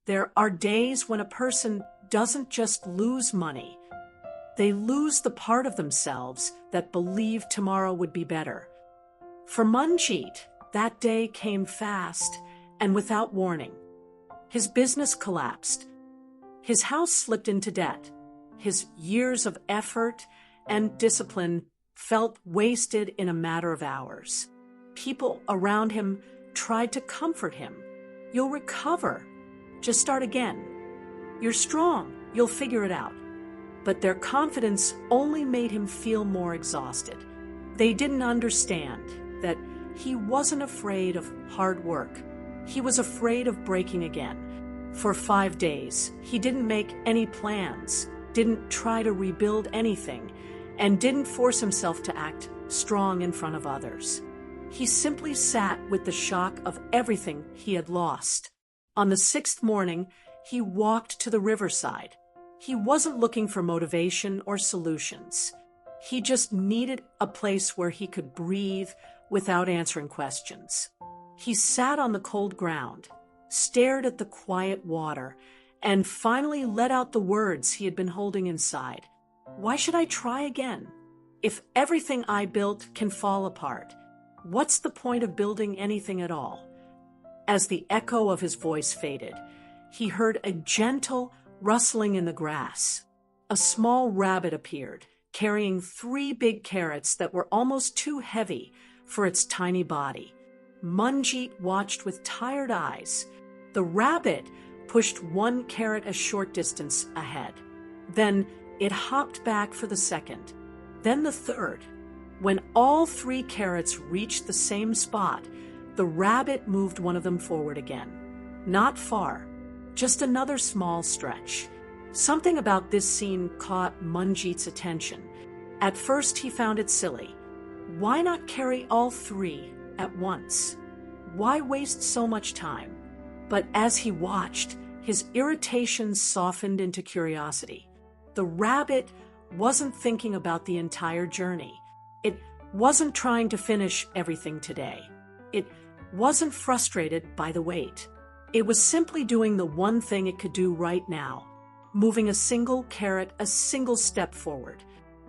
There are days when a person doesn't just lose money, they lose the part of themselves that believed tomorrow would be better. For Manjeet, that day came fast and without warning. His business collapsed. His house slipped into debt. His years of effort and discipline felt wasted in a matter of hours. People around him tried to comfort him. You'll recover. Just start again. You're strong. You'll figure it out. But their confidence only made him feel more exhausted. They didn't understand that he wasn't afraid of hard work. He was afraid of breaking again. For 5 days, he didn't make any plans, didn't try to rebuild anything, and didn't force himself to act strong in front of others. He simply sat with the shock of everything he had lost. On the 6th morning, he walked to the riverside. He wasn't looking for motivation or solutions. He just needed a place where he could breathe without answering questions. He sat on the cold ground, stared at the quiet water, and finally let out the words he had been holding inside. Why should I try again? If everything I built can fall apart, what's the point of building anything at all? As the echo of his voice faded, he heard a gentle rustling in the grass. A small rabbit appeared, carrying 3 big carrots that were almost too heavy for its tiny body. Manjeet watched with tired eyes. The rabbit pushed 1 carrot a short distance ahead. Then it hopped back for the 2nd, then the 3rd. When all 3 carrots reached the same spot, the rabbit moved one of them forward again. Not far, just another small stretch. Something about this scene caught Manjeet's attention. At first he found it silly. Why not carry all 3 at once? Why waste so much time? But as he watched, his irritation softened into curiosity. The rabbit wasn't thinking about the entire journey. It wasn't trying to finish everything today. It wasn't frustrated by the wait. It was simply doing the one thing it could do right now, moving a single carrot a single step forward.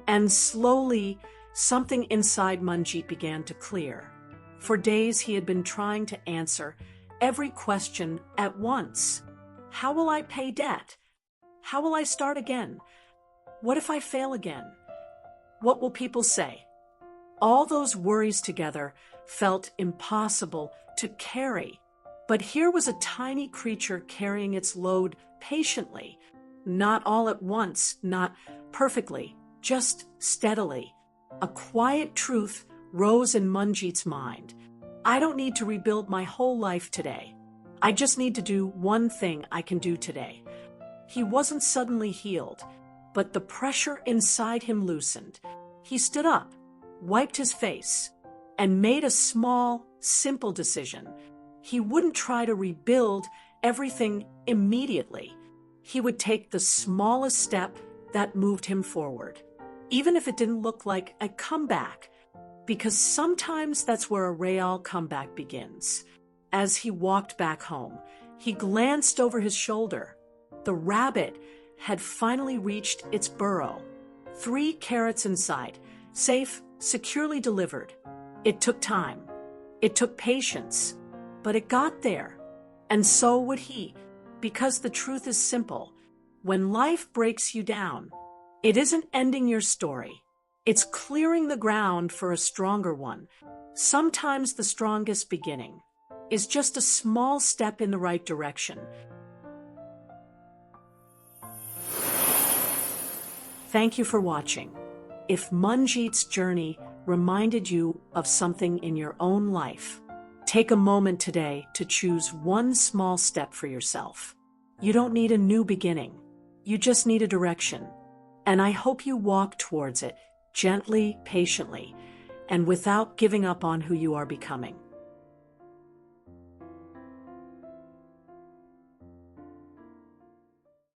And slowly, something inside Manjeet began to clear. For days he had been trying to answer every question at once. How will I pay debt? How will I start again? What if I fail again? What will people say? All those worries together felt impossible to carry. But here was a tiny creature carrying its load patiently, not all at once, not perfectly, just steadily. A quiet truth rose in Manjeet's mind. I don't need to rebuild my whole life today. I just need to do one thing I can do today. He wasn't suddenly healed, but the pressure inside him loosened. He stood up, wiped his face, and made a small, simple decision. He wouldn't try to rebuild everything immediately. He would take the smallest step that moved him forward, even if it didn't look like a comeback, because sometimes that's where a real comeback begins. As he walked back home, he glanced over his shoulder. The rabbit had finally reached its burrow. 3 carrots inside, safe, securely delivered. It took time. It took patience. But it got there. And so would he, because the truth is simple. When life breaks you down, it isn't ending your story. It's clearing the ground for a stronger one. Sometimes the strongest beginning is just a small step in the right direction. Thank you for watching. If Manjeet's journey reminded you of something in your own life, take a moment today to choose one small step for yourself. You don't need a new beginning. You just need a direction. And I hope you walk towards it gently, patiently, and without giving up on who you are becoming.